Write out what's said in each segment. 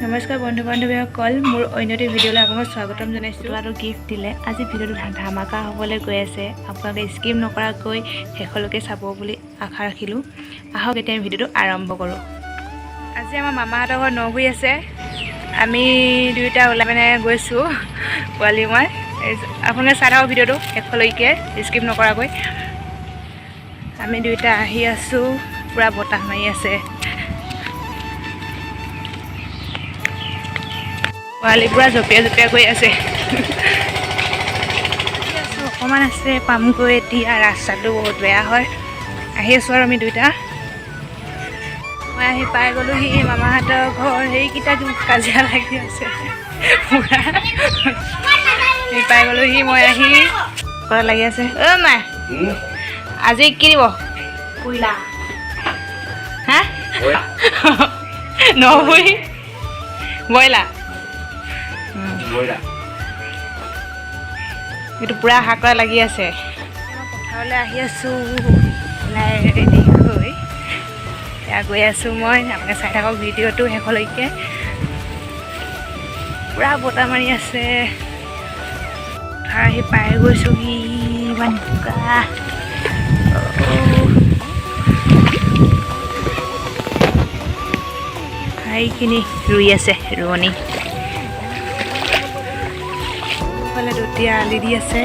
নমস্কাৰ বন্ধু বান্ধৱীসকল, মোৰ অন্যটি ভিডিঅ'লৈ আপোনাক স্বাগতম জনাইছোঁ আৰু গিফ্ট দিলে। আজি ভিডিঅ'টো ধামাকা হ'বলৈ গৈ আছে। আপোনালোকে স্কিপ নকৰাকৈ শেষলৈকে চাব বুলি আশা ৰাখিলোঁ। আহক এতিয়া আমি ভিডিঅ'টো আৰম্ভ কৰোঁ। আজি আমাৰ মামাহঁতৰ ঘৰত নহুই আছে। আমি দুয়োটা ওলাই মানে গৈছোঁ, পোৱালি মই। আপোনালোকে চাই থাকক ভিডিঅ'টো শেষলৈকে স্কিপ নকৰাকৈ। আমি দুয়োটা আহি আছোঁ, পূৰা বতাহ মাৰি আছে। পোৱালি পূৰা জঁপিয়াই জঁপিয়াই গৈ আছে। অকণমান আছে পামগৈ এতিয়া। ৰাস্তাটো বহুত বেয়া হয়। আহি আছোঁ আৰু আমি দুয়োটা। মই আহি পাই গ'লোহি মামাহঁতৰ ঘৰ। সেইকেইটা কাজিয়া লাগি আছে পূৰা। পাই গ'লোহি মই আহি কৰা লাগি আছে। অ' মা আজি কি দিব? কয়লা। হা নহুই বইলা। এইটো পূৰা হাঁহ কৰা লাগি আছে। মই পথাৰলৈ আহি আছোঁ ওলাই ৰেডি হৈ। এয়া গৈ আছোঁ মই। আপোনালোকে চাই থাকক ভিডিঅ'টো শেষলৈকে। পূৰা বতাহ মাৰি আছে। পথাৰ আহি পাই গৈছোঁহি। ইমান বোকা। এইখিনি ৰুই আছে ৰোৱনী। ফালে দুটিয়া আলি দি আছে।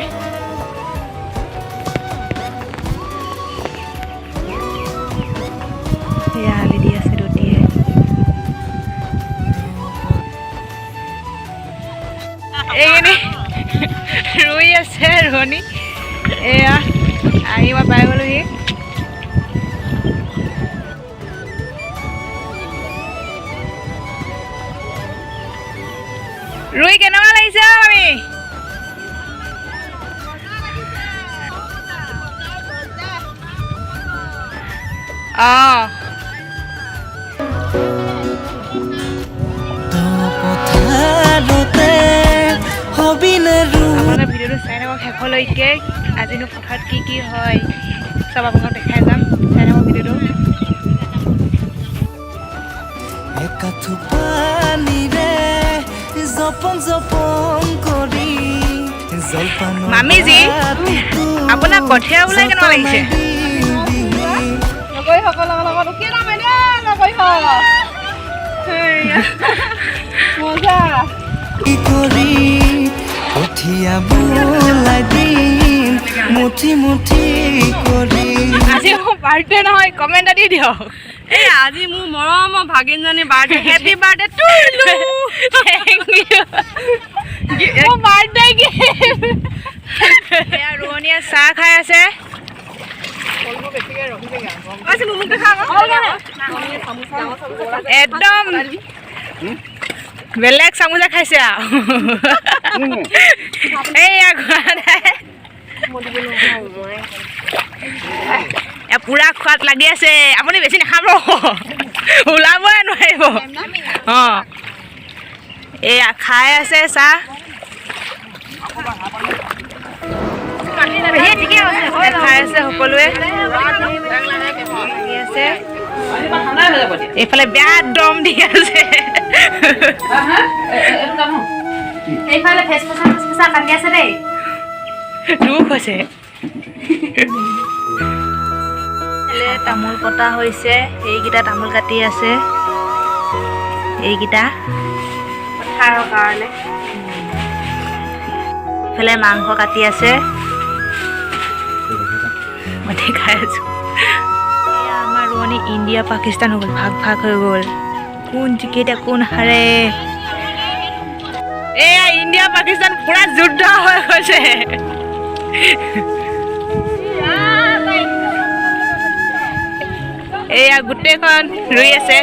এয়া আলি দি আছে দুটিয়ে। এইখিনি ৰুই আছে ৰোৱনী। এয়া আহি মই পাই গ'লোহি। ৰুই কেনেকুৱা লাগিছে আমি? আপোনালোকে ভিডিঅ'টো চাই থাকক শেষলৈকে। আজিনো পথাৰত কি কি হয় চব আপোনালোকক দেখাই যাম। চাই থাকক ভিডিঅ'টো। মামিজী, আপোনাৰ কঠীয়া ওলাই কেনেকুৱা লাগিছে? আজি মোৰ বাৰ্থডে নহয়, কমেণ্ট দি দিয়ক। এই আজি মোৰ মৰমৰ ভাগিনজনীৰ birthday. Happy birthday to you. Thank you. মোৰ বাৰ্থডে গিফ্ট। এয়া ৰোৱনীয়ে চাহ খাই আছে। একদম বেলেগ চামুচা খাইছে আৰু। এইয়া পুৰা খোৱাত লাগি আছে। আপুনি বেছি নাখাব, ওলাবই নোৱাৰিব। অঁ এয়া খাই আছে চাহ। খাই আছে সকলোৱে। এইফালে বেয়া দম দি আছে। দুখ হৈছে। তামোল কটা হৈছে। এইকেইটা তামোল কাটি আছে। এইকেইটা পথাৰৰ কাৰণে। এইফালে মাংস কাটি আছে। মই দেখাই আছোঁ। এয়া আমাৰ ৰোৱনী ইণ্ডিয়া পাকিস্তান হৈ গ'ল, ভাগ ভাগ হৈ গ'ল। কোন জিকে এতিয়া কোন হাৰে। এয়া ইণ্ডিয়া পাকিস্তান পুৰা যুদ্ধ হৈ গৈছে। এয়া গোটেইখন ৰুই আছে।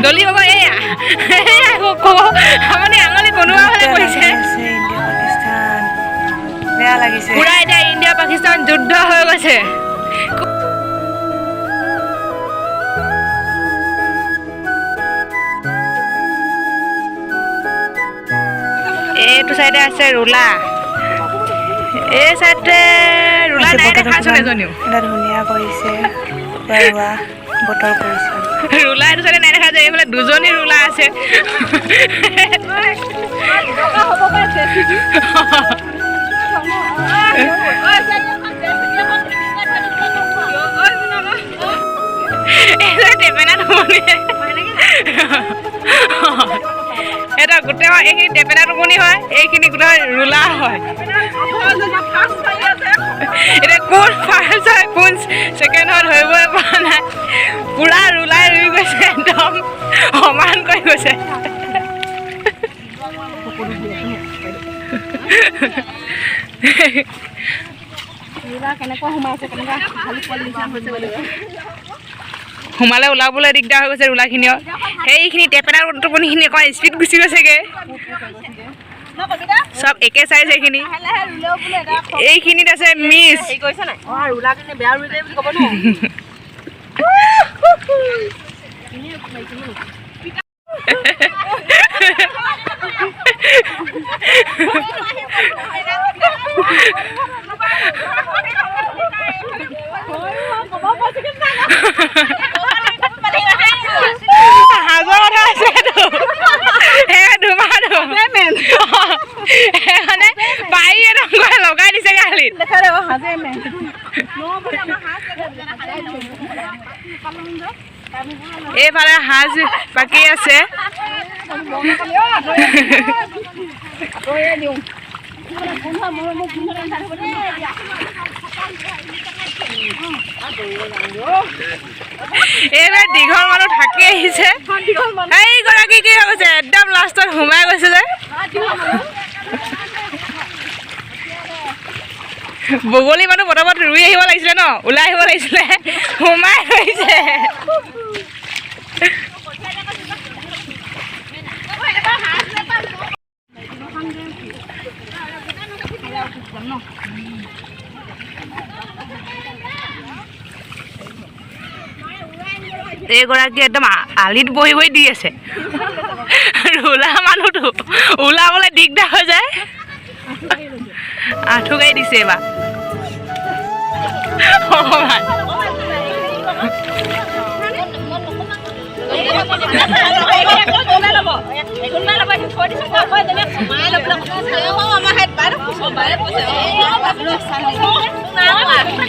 দলি হ'ব। এয়া আপুনি আঙুলি বনোৱা হ'লে কৰিছে। বেয়া লাগিছে পুৰা। এতিয়া ইণ্ডিয়া পাকিস্তান যুদ্ধ হৈ গৈছে। চাইডে আছে ৰোলা এই চাইডে ৰোলা নাই দেখাচোন এজনীও এটা ধুনীয়া কৰিছে ৰোৱা বতৰ কৰিছে ৰোলা এইটো চাইডে নাই দেখা যায় এইফালে দুজনী ৰোলা আছে এটা গোটেই এইখিনি টেপেনা টুমনি হয় এইখিনি গোটেই ৰোলা হয় এতিয়া কোন ফাৰ্ষ্ট হয় কোন ছেকেণ্ড হয় ধৰিবই পৰা নাই পুৰা ৰোলাই ৰুই গৈছে একদম সমান কৰি গৈছে সোমালে ওলাবলৈ দিগদাৰ হৈ গৈছে ৰোলাখিনিও সেইখিনি টেপেনা টোপনিখিনি অকণ স্পীড গুচি গৈছেগৈ চব একে চাইজ এইখিনি এইখিনিত আছে মিছ লগাই দিছে গালিত এইফালে সাজ বাকী আছে এইবাৰ দীঘল মানুহ থাকি আহিছে এইগৰাকী কি হৈ গৈছে একদম লাষ্টত সোমাই গৈছে যে বগলী মানুহ পটাপট ৰুই আহিব লাগিছিলে ন ওলাই আহিব লাগিছিলে সোমাই গৈছে এইগৰাকী একদম আলিত বহি বহি দি আছে ৰোলা মানুহটো ওলাবলৈ দিগদাৰ হৈ যায় আঁঠু গাই দিছে এবাৰ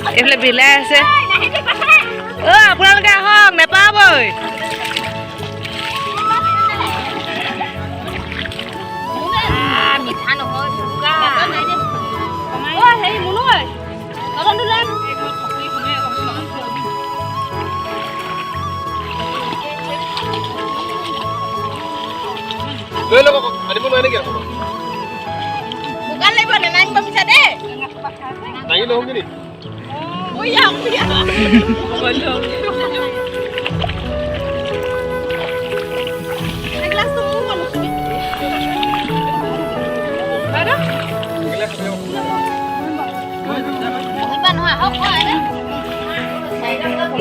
এইফালে বিলাই আছে আপোনালোকে আহক নেপাবই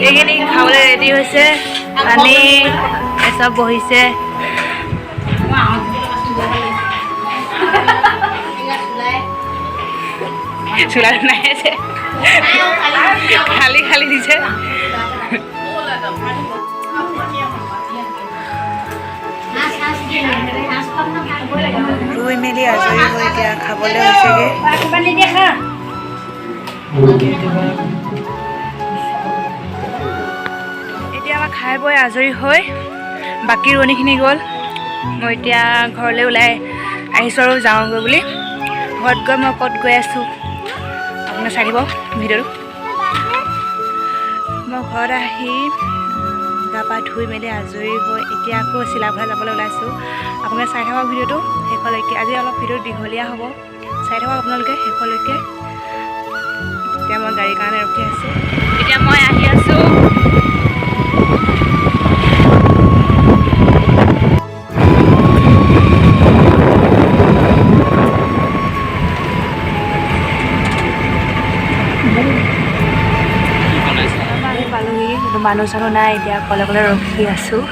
এইখিনি খাবলৈ ৰেডি হৈছে পানী এসব বহিছে চুলাই নাই আছে খালি খালি দিছে ৰুই মেলি আজৰি হৈ এতিয়া খাবলৈ হৈছেগৈ এতিয়া আমাৰ খাই বৈ আজৰি হৈ বাকী ৰোৱনীখিনি গ'ল মই এতিয়া ঘৰলৈ ওলাই আহিছোঁ আৰু যাওঁগৈ বুলি ঘৰত গৈ মই ক'ত গৈ আছোঁ আপোনাৰ চাই দিব ভিডিঅ'টো মই ঘৰত আহি গা পা ধুই মেলি আজৰি হৈ এতিয়া আকৌ চিলাফালে যাবলৈ ওলাইছোঁ আপোনালোকে চাই থাকক ভিডিঅ'টো শেষলৈকে আজি অলপ ভিডিঅ' দীঘলীয়া হ'ব চাই থাকক আপোনালোকে শেষলৈকে এতিয়া মই গাড়ীৰ কাৰণে ৰখি আছোঁ এতিয়া মই আহি আছোঁ পালোহি মানুহ চানুহ নাই এতিয়া অকলে অকলে ৰখি আছোঁ